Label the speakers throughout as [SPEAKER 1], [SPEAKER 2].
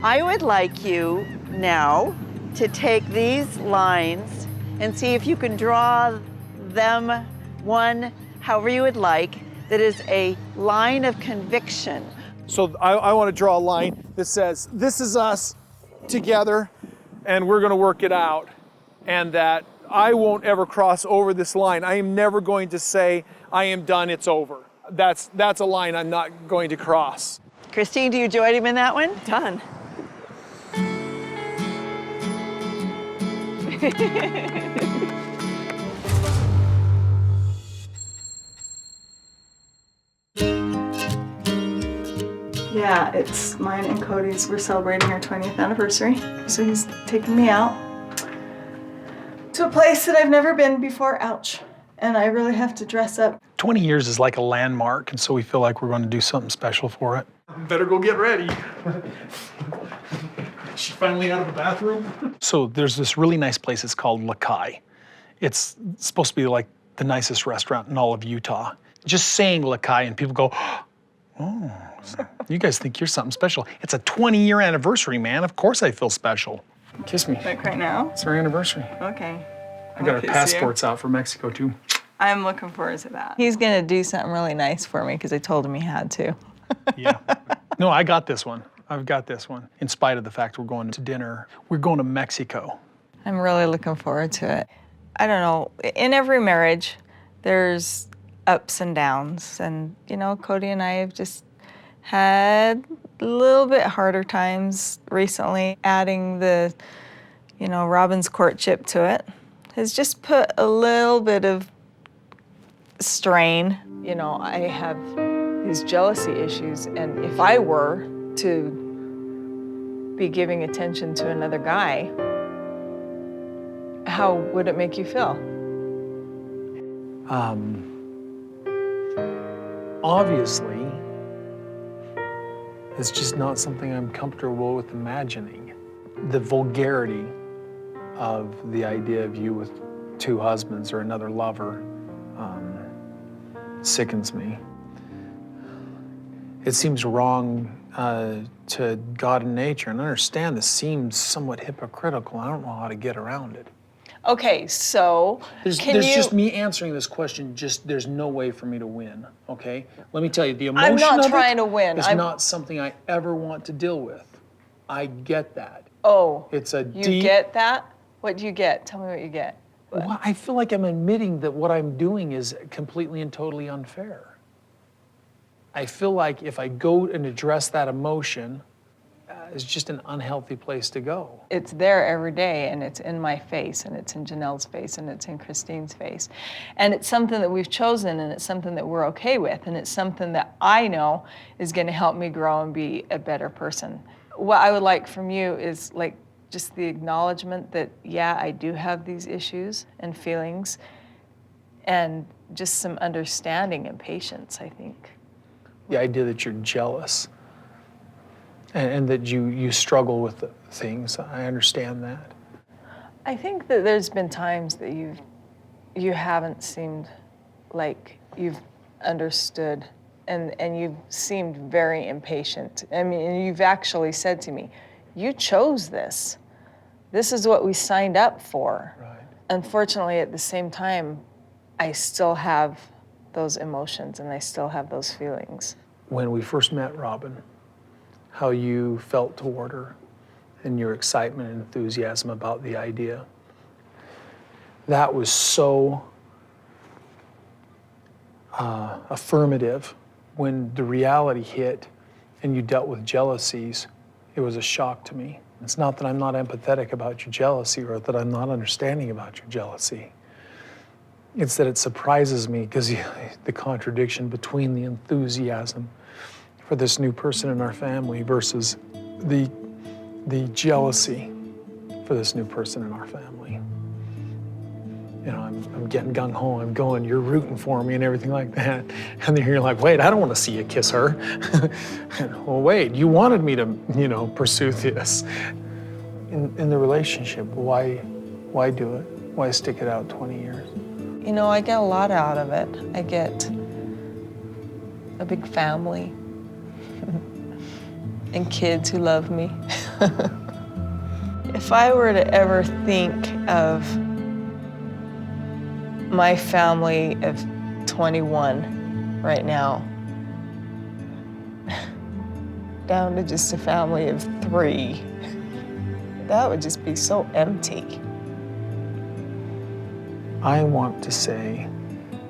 [SPEAKER 1] I would like you now to take these lines and see if you can draw them one, however you would like, that is a line of conviction.
[SPEAKER 2] So I want to draw a line that says, this is us together, and we're going to work it out. And that I won't ever cross over this line. I am never going to say, I am done, it's over. That's a line I'm not going to cross.
[SPEAKER 1] Christine, do you join him in that one?
[SPEAKER 3] Done. Yeah, it's mine and Kody's. We're celebrating our 20th anniversary. So he's taking me out to a place that I've never been before, ouch. And I really have to dress up.
[SPEAKER 4] 20 years is like a landmark, and so we feel like we're going to do something special for it.
[SPEAKER 2] Better go get ready. She's finally out of the bathroom.
[SPEAKER 4] So there's this really nice place, it's called Lakai. It's supposed to be like the nicest restaurant in all of Utah. Just saying Lakai and people go, oh, you guys think you're something special. It's a 20-year anniversary, man. Of course I feel special. Kiss me.
[SPEAKER 3] Like right now?
[SPEAKER 4] It's our anniversary.
[SPEAKER 3] Okay.
[SPEAKER 4] I got our passports out for Mexico too.
[SPEAKER 3] I'm looking forward to that. He's gonna do something really nice for me because I told him he had to.
[SPEAKER 4] Yeah. No, I got this one. I've got this one. In spite of the fact we're going to dinner, we're going to Mexico.
[SPEAKER 3] I'm really looking forward to it. I don't know, in every marriage, there's ups and downs. And, you know, Kody and I have just had a little bit harder times recently. Adding the, you know, Robin's courtship to it has just put a little bit of strain. You know, I have these jealousy issues, and if I were to be giving attention to another guy, how would it make you feel?
[SPEAKER 4] Obviously, it's just not something I'm comfortable with imagining. The vulgarity of the idea of you with two husbands or another lover sickens me. It seems wrong to God and nature, and I understand this seems somewhat hypocritical. I don't know how to get around it.
[SPEAKER 3] Okay, so
[SPEAKER 4] There's just me answering this question, there's no way for me to win, okay? Let me tell you, the emotion
[SPEAKER 3] I'm not
[SPEAKER 4] of
[SPEAKER 3] trying
[SPEAKER 4] it
[SPEAKER 3] to win.
[SPEAKER 4] is not something I ever want to deal with. I get that.
[SPEAKER 3] Oh,
[SPEAKER 4] It's a
[SPEAKER 3] you
[SPEAKER 4] deep...
[SPEAKER 3] get that? What do you get? Tell me what you get.
[SPEAKER 4] Well, I feel like I'm admitting that what I'm doing is completely and totally unfair. I feel like if I go and address that emotion, it's just an unhealthy place to go.
[SPEAKER 3] It's there every day, and it's in my face, and it's in Janelle's face, and it's in Christine's face. And it's something that we've chosen, and it's something that we're okay with, and it's something that I know is gonna help me grow and be a better person. What I would like from you is like just the acknowledgement that, yeah, I do have these issues and feelings, and just some understanding and patience, I think.
[SPEAKER 4] The idea that you're jealous and that you struggle with things, I understand that.
[SPEAKER 3] I think that there's been times that you haven't seemed like you've understood, and you've seemed very impatient. I mean, and you've actually said to me, you chose this. This is what we signed up for.
[SPEAKER 4] Right.
[SPEAKER 3] Unfortunately, at the same time, I still have those emotions and I still have those feelings.
[SPEAKER 4] When we first met Robin, how you felt toward her and your excitement and enthusiasm about the idea, that was so affirmative. When the reality hit and you dealt with jealousies, it was a shock to me. It's not that I'm not empathetic about your jealousy or that I'm not understanding about your jealousy. It's that it surprises me because the contradiction between the enthusiasm for this new person in our family versus the jealousy for this new person in our family. You know, I'm getting gung-ho, I'm going, you're rooting for me and everything like that. And then you're like, wait, I don't want to see you kiss her. Well, wait, you wanted me to, you know, pursue this. In the relationship, why do it? Why stick it out 20 years?
[SPEAKER 3] You know, I get a lot out of it. I get a big family. and kids who love me. If I were to ever think of my family of 21 right now, down to just a family of 3, that would just be so empty.
[SPEAKER 4] I want to say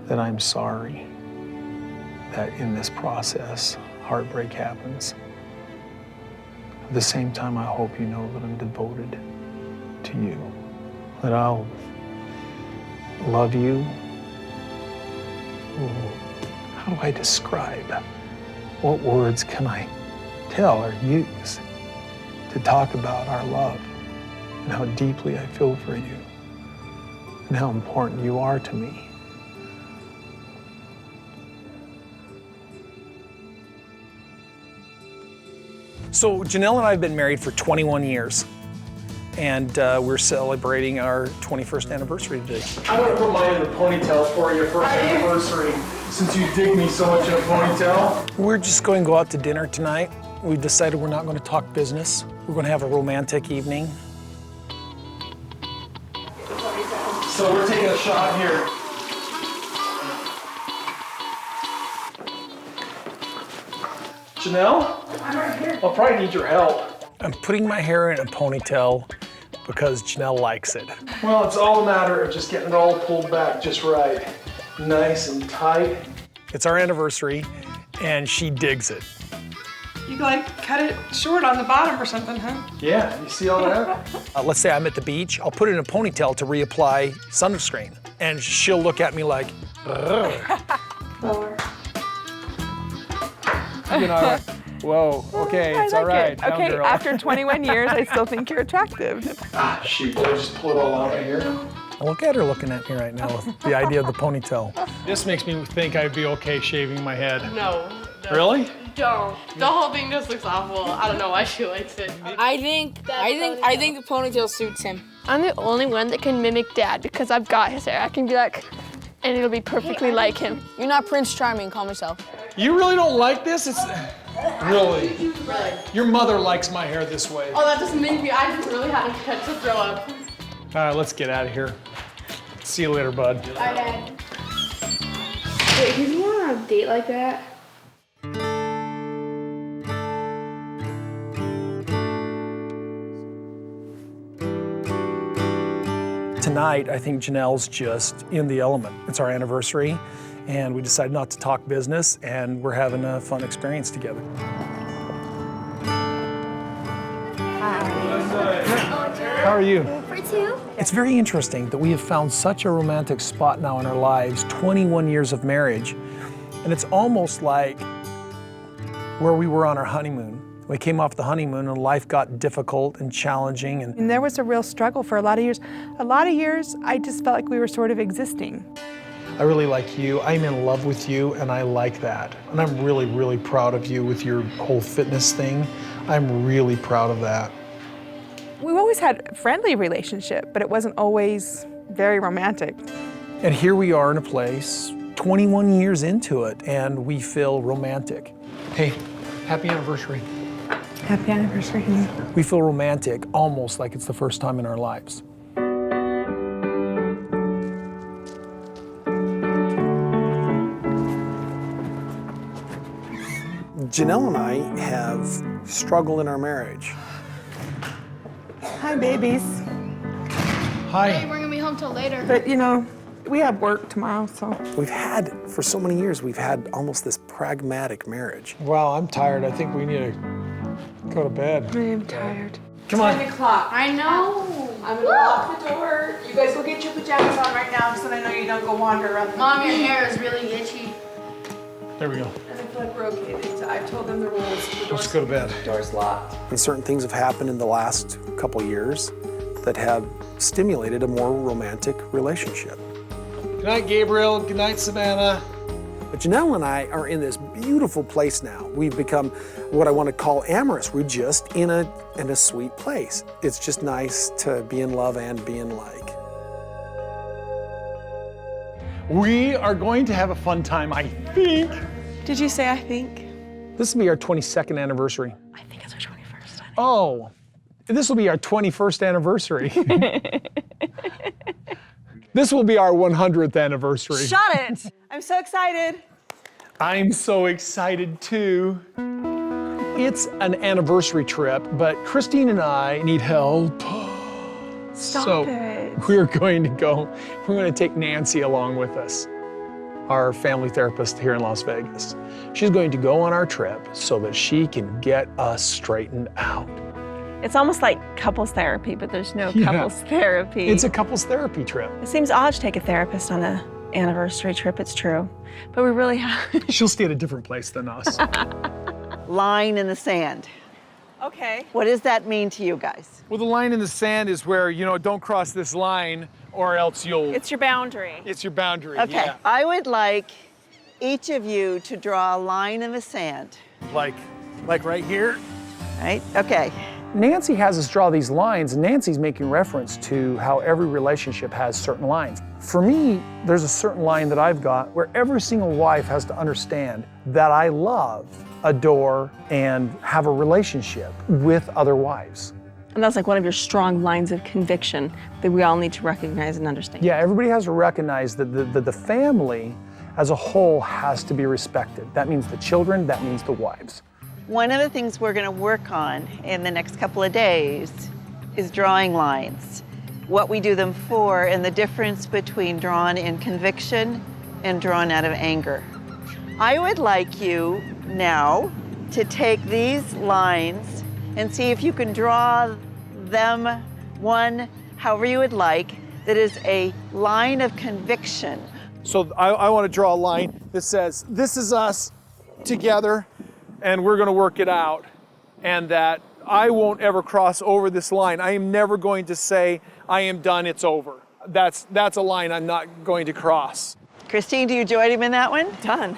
[SPEAKER 4] that I'm sorry that in this process, heartbreak happens. At the same time, I hope you know that I'm devoted to you, that I'll love you. How do I describe? What words can I tell or use to talk about our love and how deeply I feel for you and how important you are to me?
[SPEAKER 2] So Janelle and I have been married for 21 years, and we're celebrating our 21st anniversary today. I want to put mine in a ponytail for you for our anniversary, since you dig me so much in a ponytail. We're just going to go out to dinner tonight. We decided we're not going to talk business. We're going to have a romantic evening. So we're taking a shot here. Janelle? I'm right here. I'll probably need your help. I'm putting my hair in a ponytail because Janelle likes it. Well, it's all a matter of just getting it all pulled back just right. Nice and tight. It's our anniversary, and she digs it.
[SPEAKER 5] You like cut it short on the bottom or something, huh?
[SPEAKER 2] Yeah, you see all that? Let's say I'm at the beach. I'll put it in a ponytail to reapply sunscreen, and she'll look at me like, ugh.
[SPEAKER 5] Lower.
[SPEAKER 2] You know, whoa, okay, it's all right. Down,
[SPEAKER 5] Okay,
[SPEAKER 2] girl.
[SPEAKER 5] after 21 years, I still think you're attractive.
[SPEAKER 2] Ah, shoot, did I just pull it all out right here? Look at her looking at me right now with the idea of the ponytail. This makes me think I'd be okay shaving my head.
[SPEAKER 6] No.
[SPEAKER 2] Really?
[SPEAKER 6] Don't. The whole thing just looks awful. I don't know why she likes it.
[SPEAKER 7] I think the ponytail suits him.
[SPEAKER 6] I'm the only one that can mimic Dad because I've got his hair. I can be like, and it'll be perfectly like him.
[SPEAKER 7] You're not Prince Charming, calm yourself.
[SPEAKER 2] You really don't like this? It's really. Your mother likes my hair this way.
[SPEAKER 6] Oh, that doesn't make me. I just really had to catch to throw up.
[SPEAKER 2] All right, let's get out of here. See you later, bud.
[SPEAKER 6] Bye, Dad. Wait, he's going on a date like that?
[SPEAKER 2] Tonight, I think Janelle's just in the element. It's our anniversary, and we decided not to talk business, and we're having a fun experience together. How are you?
[SPEAKER 8] For 2.
[SPEAKER 2] It's very interesting that we have found such a romantic spot now in our lives, 21 years of marriage, and it's almost like where we were on our honeymoon. We came off the honeymoon and life got difficult and challenging.
[SPEAKER 5] And there was a real struggle for a lot of years. A lot of years, I just felt like we were sort of existing.
[SPEAKER 4] I really like you. I'm in love with you, and I like that. And I'm really, really proud of you with your whole fitness thing. I'm really proud of that.
[SPEAKER 5] We've always had a friendly relationship, but it wasn't always very romantic.
[SPEAKER 2] And here we are in a place, 21 years into it, and we feel romantic. Hey, happy anniversary.
[SPEAKER 5] Happy anniversary.
[SPEAKER 2] We feel romantic, almost like it's the first time in our lives.
[SPEAKER 9] Janelle and I have struggled in our marriage.
[SPEAKER 5] Hi, babies.
[SPEAKER 2] Hi.
[SPEAKER 6] We're gonna be home till later.
[SPEAKER 5] But you know, we have work tomorrow, so.
[SPEAKER 9] We've had, for so many years, we've had almost this pragmatic marriage.
[SPEAKER 4] Wow, I'm tired. I think we need to go to bed.
[SPEAKER 5] I am tired.
[SPEAKER 2] Come on.
[SPEAKER 5] 10 o'clock.
[SPEAKER 6] I know.
[SPEAKER 5] I'm gonna lock the door. You guys go get your pajamas on right now, so I know you don't go wander around.
[SPEAKER 6] Mom, your hair is really itchy.
[SPEAKER 2] There we go.
[SPEAKER 5] And I feel like we're okay. I've told them the rules. The
[SPEAKER 2] Let's go to bed.
[SPEAKER 5] door's locked.
[SPEAKER 9] And certain things have happened in the last couple years that have stimulated a more romantic relationship.
[SPEAKER 2] Good night, Gabriel. Good night, Savannah.
[SPEAKER 9] But Janelle and I are in this beautiful place now. We've become what I want to call amorous. We're just in a sweet place. It's just nice to be in love and be in like.
[SPEAKER 2] We are going to have a fun time, I think.
[SPEAKER 5] Did you say I think?
[SPEAKER 2] This will be our 22nd anniversary.
[SPEAKER 5] I think it's
[SPEAKER 4] Oh, this will be our 21st anniversary. This will be our 100th anniversary.
[SPEAKER 3] Shut it! I'm so excited.
[SPEAKER 4] I'm so excited too. It's an anniversary trip, but Christine and I need help.
[SPEAKER 3] Stop it.
[SPEAKER 4] We're going to take Nancy along with us, our family therapist here in Las Vegas. She's going to go on our trip so that she can get us straightened out.
[SPEAKER 8] It's almost like couples therapy, but there's no couples therapy.
[SPEAKER 4] It's a couples therapy trip.
[SPEAKER 8] It seems odd to take a therapist on an anniversary trip, it's true. But we really have.
[SPEAKER 4] She'll stay at a different place than us.
[SPEAKER 1] Line in the sand.
[SPEAKER 8] Okay.
[SPEAKER 1] What does that mean to you guys?
[SPEAKER 2] Well, the line in the sand is where, don't cross this line or else you'll...
[SPEAKER 8] It's your boundary.
[SPEAKER 2] It's your boundary,
[SPEAKER 1] Okay,
[SPEAKER 2] yeah.
[SPEAKER 1] I would like each of you to draw a line in the sand.
[SPEAKER 2] Like right here.
[SPEAKER 1] Right? Okay.
[SPEAKER 4] Nancy has us draw these lines, and Nancy's making reference to how every relationship has certain lines. For me, there's a certain line that I've got where every single wife has to understand that I love, adore, and have a relationship with other wives.
[SPEAKER 8] And that's like one of your strong lines of conviction that we all need to recognize and understand.
[SPEAKER 4] Yeah, everybody has to recognize that the family as a whole has to be respected. That means the children, that means the wives.
[SPEAKER 1] One of the things we're going to work on in the next couple of days is drawing lines, what we do them for, and the difference between drawn in conviction and drawn out of anger. I would like you now to take these lines and see if you can draw them one, however you would like, that is a line of conviction.
[SPEAKER 2] So I want to draw a line that says, this is us together, and we're going to work it out, and that I won't ever cross over this line. I am never going to say, I am done, it's over. That's a line I'm not going to cross.
[SPEAKER 1] Christine, do you join him in that one?
[SPEAKER 8] Done.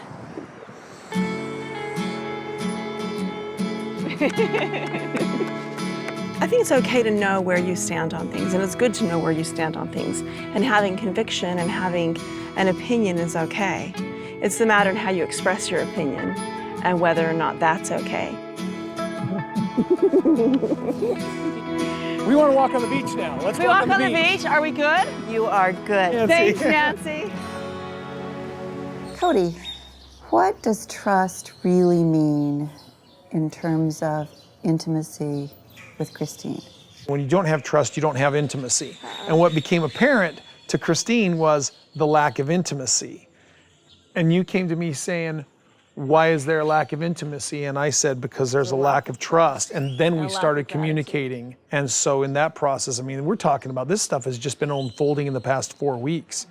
[SPEAKER 8] I think it's okay to know where you stand on things, and it's good to know where you stand on things. And having conviction and having an opinion is okay. It's the matter in how you express your opinion and whether or not that's okay.
[SPEAKER 2] We want to walk on the beach now. Let's
[SPEAKER 8] We walk on the beach. Are we good?
[SPEAKER 1] You are good.
[SPEAKER 2] Nancy.
[SPEAKER 8] Thanks, Nancy.
[SPEAKER 10] Kody, what does trust really mean in terms of intimacy with Christine?
[SPEAKER 4] When you don't have trust, you don't have intimacy. And what became apparent to Christine was the lack of intimacy. And you came to me saying, why is there a lack of intimacy? And I said, because there's a lack of trust. And then we started communicating. And so in that process, I mean, we're talking about this stuff has just been unfolding in the past 4 weeks.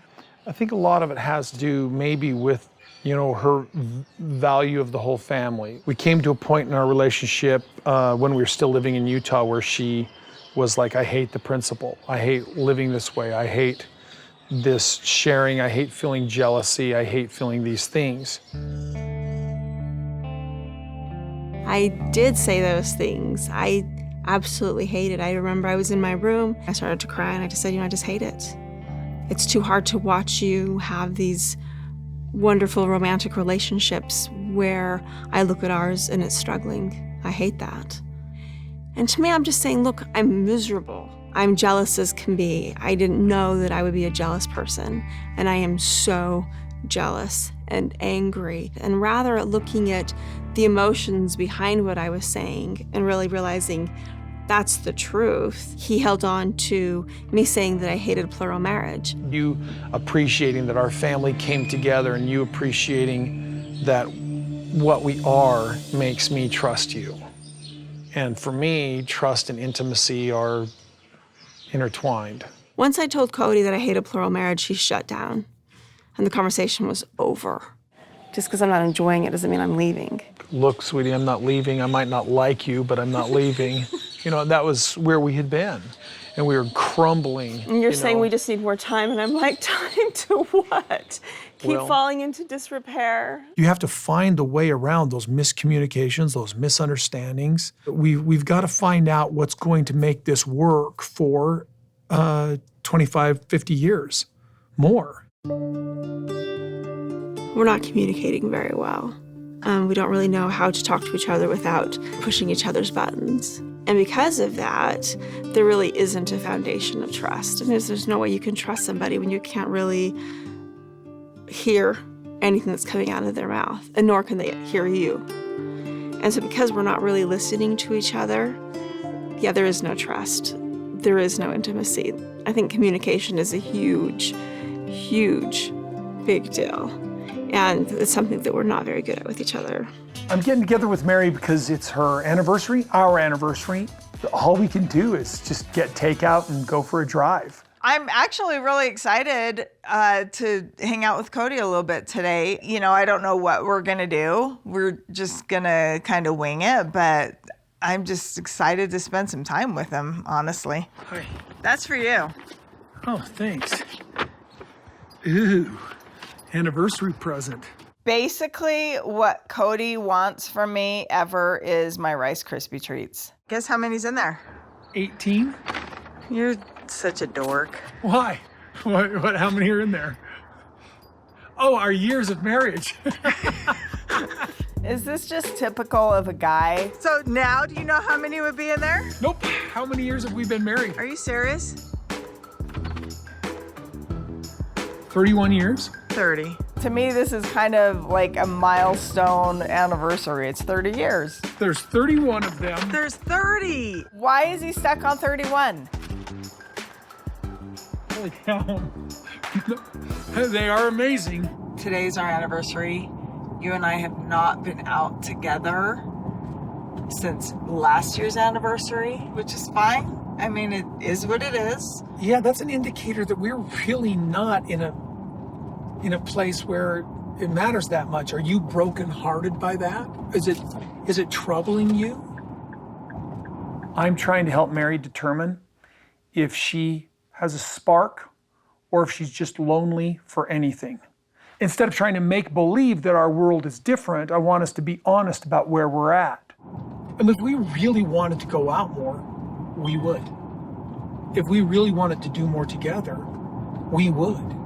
[SPEAKER 4] I think a lot of it has to do maybe with, her value of the whole family. We came to a point in our relationship when we were still living in Utah where she was like, I hate the principle. I hate living this way. I hate this sharing. I hate feeling jealousy. I hate feeling these things.
[SPEAKER 8] I did say those things. I absolutely hate it. I remember I was in my room. I started to cry and I just said, I just hate it. It's too hard to watch you have these wonderful romantic relationships where I look at ours and it's struggling. I hate that. And to me, I'm just saying, look, I'm miserable. I'm jealous as can be. I didn't know that I would be a jealous person. And I am so jealous and angry. And rather at looking at the emotions behind what I was saying and really realizing that's the truth, he held on to me saying that I hated plural marriage.
[SPEAKER 4] You appreciating that our family came together and you appreciating that what we are makes me trust you. And for me, trust and intimacy are intertwined.
[SPEAKER 8] Once I told Kody that I hated plural marriage, he shut down. And the conversation was over. Just because I'm not enjoying it doesn't mean I'm leaving.
[SPEAKER 4] Look, sweetie, I'm not leaving. I might not like you, but I'm not leaving. That was where we had been. And we were crumbling.
[SPEAKER 8] And you're saying we just need more time, and I'm like, time to what? Keep falling into disrepair.
[SPEAKER 4] You have to find a way around those miscommunications, those misunderstandings. We've got to find out what's going to make this work for 25, 50 years, more.
[SPEAKER 8] We're not communicating very well. We don't really know how to talk to each other without pushing each other's buttons. And because of that, there really isn't a foundation of trust. And there's no way you can trust somebody when you can't really hear anything that's coming out of their mouth, and nor can they hear you. And so because we're not really listening to each other, yeah, there is no trust. There is no intimacy. I think communication is a huge, huge, big deal. And it's something that we're not very good at with each other.
[SPEAKER 4] I'm getting together with Meri because it's her anniversary, our anniversary. All we can do is just get takeout and go for a drive.
[SPEAKER 3] I'm actually really excited to hang out with Kody a little bit today. You know, I don't know what we're gonna do. We're just gonna kind of wing it, but I'm just excited to spend some time with him, honestly.
[SPEAKER 4] Hi.
[SPEAKER 3] That's for you.
[SPEAKER 4] Oh, thanks. Ooh, anniversary present.
[SPEAKER 3] Basically, what Kody wants from me ever is my Rice Krispie treats. Guess how many's in there?
[SPEAKER 4] 18?
[SPEAKER 3] You're such a dork.
[SPEAKER 4] Why? What, how many are in there? Oh, our years of marriage.
[SPEAKER 3] Is this just typical of a guy? So now, do you know how many would be in there?
[SPEAKER 4] Nope. How many years have we been married?
[SPEAKER 3] Are you serious?
[SPEAKER 4] 31 years.
[SPEAKER 3] 30. To me, this is kind of like a milestone anniversary. It's 30 years.
[SPEAKER 4] There's 31 of them.
[SPEAKER 3] There's 30. Why is he stuck on 31?
[SPEAKER 4] Holy cow. They are amazing.
[SPEAKER 3] Today's our anniversary. You and I have not been out together since last year's anniversary, which is fine. I mean, it is what it is.
[SPEAKER 4] Yeah, that's an indicator that we're really not in a place where it matters that much. Are you brokenhearted by that? Is it troubling you? I'm trying to help Meri determine if she has a spark or if she's just lonely for anything. Instead of trying to make believe that our world is different, I want us to be honest about where we're at. And if we really wanted to go out more, we would. If we really wanted to do more together, we would.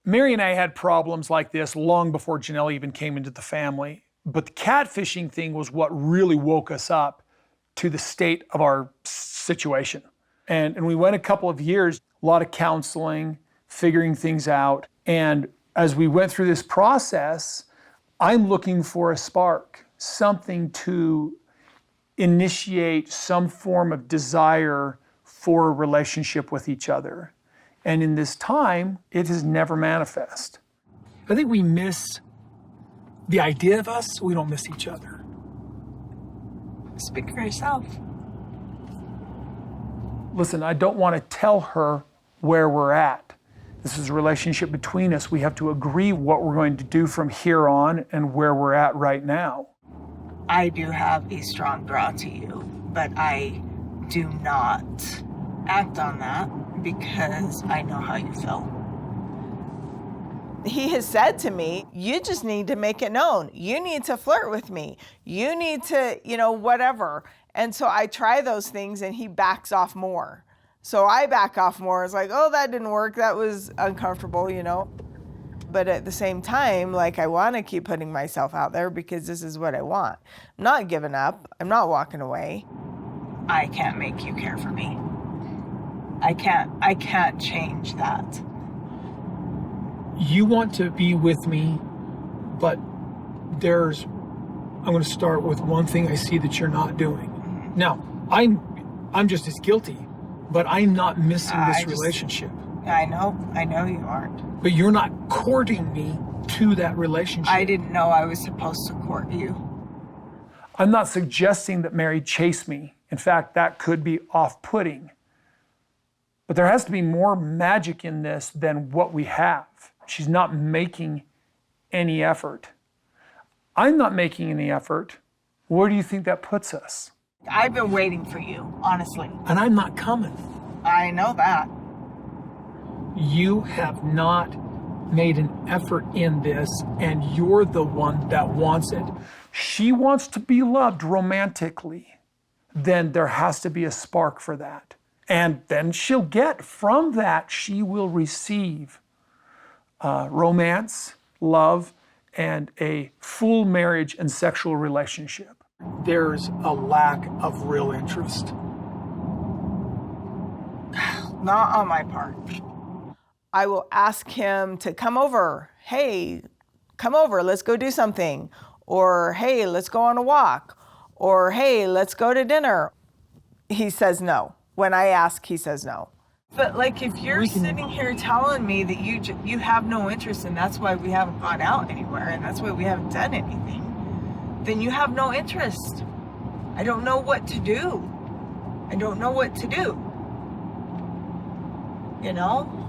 [SPEAKER 4] Meri and I had problems like this long before Janelle even came into the family. But the catfishing thing was what really woke us up to the state of our situation. And we went a couple of years, a lot of counseling, figuring things out. And as we went through this process, I'm looking for a spark, something to initiate some form of desire for a relationship with each other. And in this time, it has never manifest. I think we miss the idea of us, we don't miss each other.
[SPEAKER 3] Speak for yourself.
[SPEAKER 4] Listen, I don't want to tell her where we're at. This is a relationship between us. We have to agree what we're going to do from here on and where we're at right now.
[SPEAKER 3] I do have a strong draw to you, but I do not act on that because I know how you feel. He has said to me, you just need to make it known. You need to flirt with me. You need to, whatever. And so I try those things and he backs off more. So I back off more. It's like, oh, that didn't work. That was uncomfortable, But at the same time, I want to keep putting myself out there because this is what I want. I'm not giving up. I'm not walking away. I can't make you care for me. I can't change that.
[SPEAKER 4] You want to be with me, but I'm going to start with one thing I see that you're not doing. Now, I'm just as guilty, but I'm not missing this relationship.
[SPEAKER 3] I know you aren't.
[SPEAKER 4] But you're not courting me to that relationship.
[SPEAKER 3] I didn't know I was supposed to court you.
[SPEAKER 4] I'm not suggesting that Meri chase me. In fact, that could be off-putting. But there has to be more magic in this than what we have. She's not making any effort. I'm not making any effort. Where do you think that puts us?
[SPEAKER 3] I've been waiting for you, honestly.
[SPEAKER 4] And I'm not coming.
[SPEAKER 3] I know that.
[SPEAKER 4] You have not made an effort in this, and you're the one that wants it. She wants to be loved romantically. Then there has to be a spark for that. And then she'll get from that, she will receive romance, love, and a full marriage and sexual relationship. There's a lack of real interest.
[SPEAKER 3] Not on my part. I will ask him to come over. Hey, come over, let's go do something. Or, hey, let's go on a walk. Or, hey, let's go to dinner. He says no. When I ask, he says no. But like, if you're sitting here telling me that you have no interest and that's why we haven't gone out anywhere and that's why we haven't done anything, then you have no interest. I don't know what to do. I don't know what to do. You know?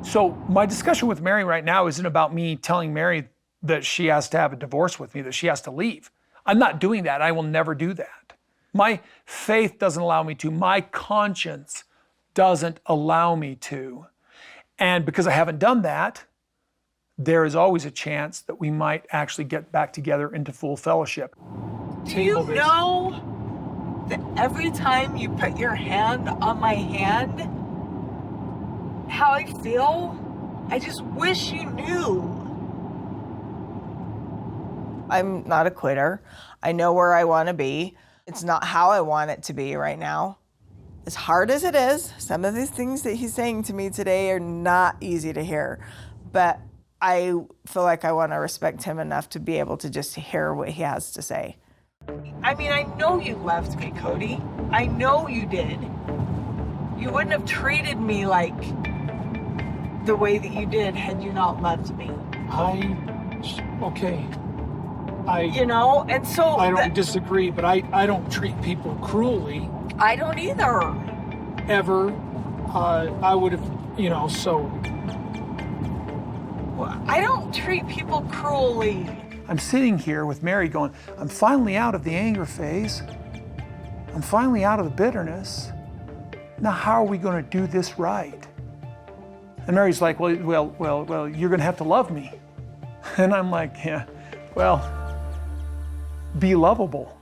[SPEAKER 2] So my discussion with Meri right now isn't about me telling Meri that she has to have a divorce with me, that she has to leave. I'm not doing that. I will never do that. My faith doesn't allow me to. My conscience doesn't allow me to. And because I haven't done that, there is always a chance that we might actually get back together into full fellowship.
[SPEAKER 3] Do you know that every time you put your hand on my hand, how I feel? I just wish you knew. I'm not a quitter. I know where I want to be. It's not how I want it to be right now. As hard as it is, some of these things that he's saying to me today are not easy to hear, but I feel like I want to respect him enough to be able to just hear what he has to say. I mean, I know you loved me, Kody. I know you did. You wouldn't have treated me like the way that you did had you not loved me.
[SPEAKER 4] You
[SPEAKER 3] know, and so
[SPEAKER 4] I don't disagree, but I don't treat people cruelly.
[SPEAKER 3] I don't either.
[SPEAKER 4] Ever. I would have, so.
[SPEAKER 3] Well, I don't treat people cruelly.
[SPEAKER 2] I'm sitting here with Meri going, I'm finally out of the anger phase. I'm finally out of the bitterness. Now, how are we going to do this right? And Meri's like, well, you're going to have to love me. And I'm like, yeah, well, be lovable.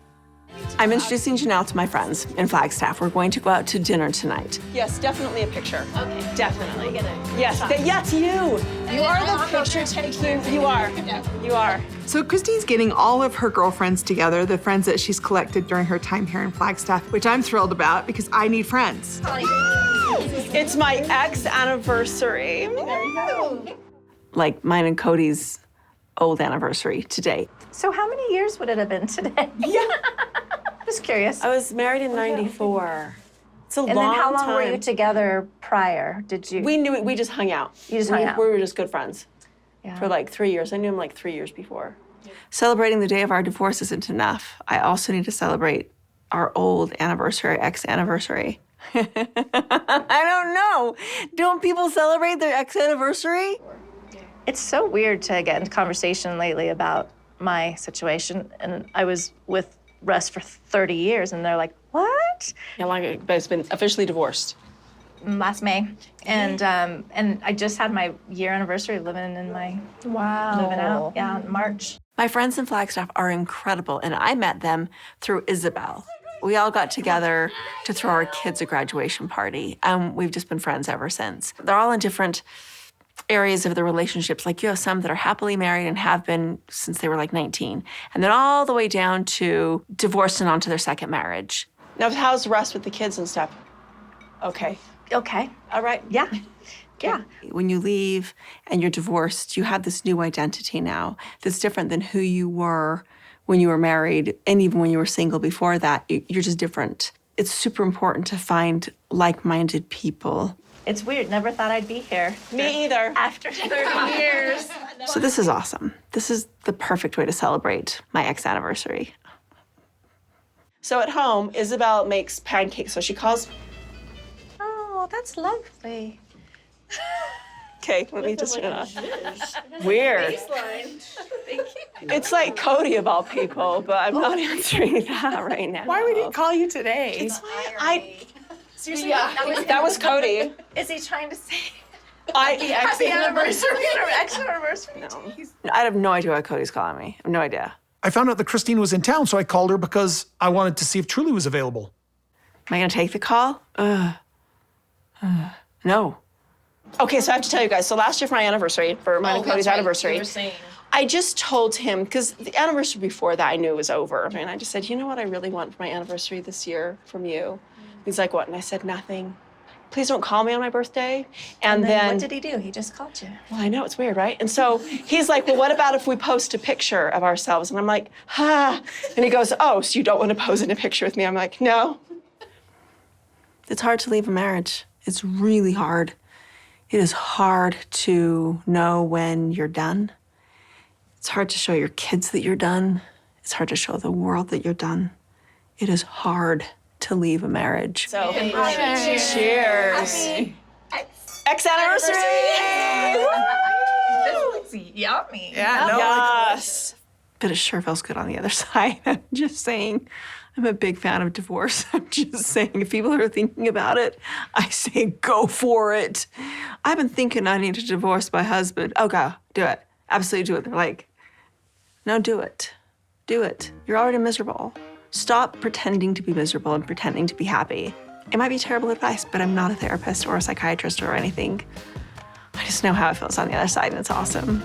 [SPEAKER 8] I'm introducing Janelle to my friends in Flagstaff. We're going to go out to dinner tonight.
[SPEAKER 7] Yes, definitely a picture.
[SPEAKER 6] Okay.
[SPEAKER 7] Definitely.
[SPEAKER 8] Yes, yes, you.
[SPEAKER 7] You are the picture taking. You are. You are.
[SPEAKER 5] So Christy's getting all of her girlfriends together, the friends that she's collected during her time here in Flagstaff, which I'm thrilled about because I need friends.
[SPEAKER 7] It's my ex anniversary.
[SPEAKER 8] Like mine and Kody's old anniversary today.
[SPEAKER 11] So how many years would it have been today? Yeah. Just curious.
[SPEAKER 12] I was married in '94. It's a long time.
[SPEAKER 11] And then how long were you together prior? Did you?
[SPEAKER 12] We knew it. We just hung out.
[SPEAKER 11] You just hung out?
[SPEAKER 12] We were just good friends
[SPEAKER 11] Yeah.
[SPEAKER 12] for like 3 years. I knew him like 3 years before.
[SPEAKER 8] Celebrating the day of our divorce isn't enough. I also need to celebrate our old anniversary, ex-anniversary. I don't know. Don't people celebrate their ex-anniversary?
[SPEAKER 11] It's so weird to get into conversation lately about my situation. And I was with Russ for 30 years, and they're like, what?
[SPEAKER 12] How long ago? But it's been officially divorced.
[SPEAKER 11] Last May. And I just had my year anniversary living in my...
[SPEAKER 12] Wow.
[SPEAKER 11] Living out, yeah, in March.
[SPEAKER 8] My friends in Flagstaff are incredible, and I met them through Isabel. We all got together to throw our kids a graduation party, and we've just been friends ever since. They're all in different areas of their relationships. Like you have some that are happily married and have been since they were like 19, and then all the way down to divorced and on to their second marriage.
[SPEAKER 12] Now, how's Russ with the kids and stuff? Okay.
[SPEAKER 11] Okay.
[SPEAKER 12] All right.
[SPEAKER 11] Yeah. Yeah.
[SPEAKER 8] When you leave and you're divorced, you have this new identity now that's different than who you were when you were married, and even when you were single before that. You're just different. It's super important to find like-minded people.
[SPEAKER 11] It's weird. Never thought I'd be here.
[SPEAKER 12] Me either.
[SPEAKER 11] After 30 years.
[SPEAKER 8] So this is awesome. This is the perfect way to celebrate my ex-anniversary.
[SPEAKER 12] So at home, Isabel makes pancakes. So she calls.
[SPEAKER 11] Oh, that's lovely.
[SPEAKER 12] Okay, let me just turn it off. Weird. It's like Kody of all people, but I'm not answering that right now.
[SPEAKER 7] Why would he call you today?
[SPEAKER 12] It's
[SPEAKER 11] Seriously?
[SPEAKER 12] Yeah, that was Kody.
[SPEAKER 11] Is he trying to say
[SPEAKER 12] Happy
[SPEAKER 11] anniversary or ex-anniversary?
[SPEAKER 8] No. I have no idea why Kody's calling me. I have no idea.
[SPEAKER 2] I found out that Christine was in town, so I called her because I wanted to see if Truly was available.
[SPEAKER 8] Am I gonna take the call? No.
[SPEAKER 12] Okay, so I have to tell you guys. So last year for my anniversary, for mine and Cody's anniversary, I just told him, because the anniversary before that I knew was over. And I just said, you know what I really want for my anniversary this year from you? He's like, what? And I said, nothing. Please don't call me on my birthday. And then
[SPEAKER 11] what did he do? He just called you.
[SPEAKER 12] Well, I know, it's weird, right? And so he's like, well, what about if we post a picture of ourselves? And I'm like, And he goes, oh, so you don't want to pose in a picture with me? I'm like, no. It's hard to leave a marriage. It's really hard. It is hard to know when you're done. It's hard to show your kids that you're done. It's hard to show the world that you're done. It is hard to leave a marriage. So, cheers. Ex-anniversary!
[SPEAKER 11] This looks yummy.
[SPEAKER 12] Yeah, no. Yes. But it sure feels good on the other side. I'm just saying, I'm a big fan of divorce. I'm just saying, if people are thinking about it, I say go for it. I've been thinking I need to divorce my husband. Oh, go, do it. Absolutely do it. They're like, no, do it. Do it. You're already miserable. Stop pretending to be miserable and pretending to be happy. It might be terrible advice, but I'm not a therapist or a psychiatrist or anything. I just know how it feels on the other side, and it's awesome.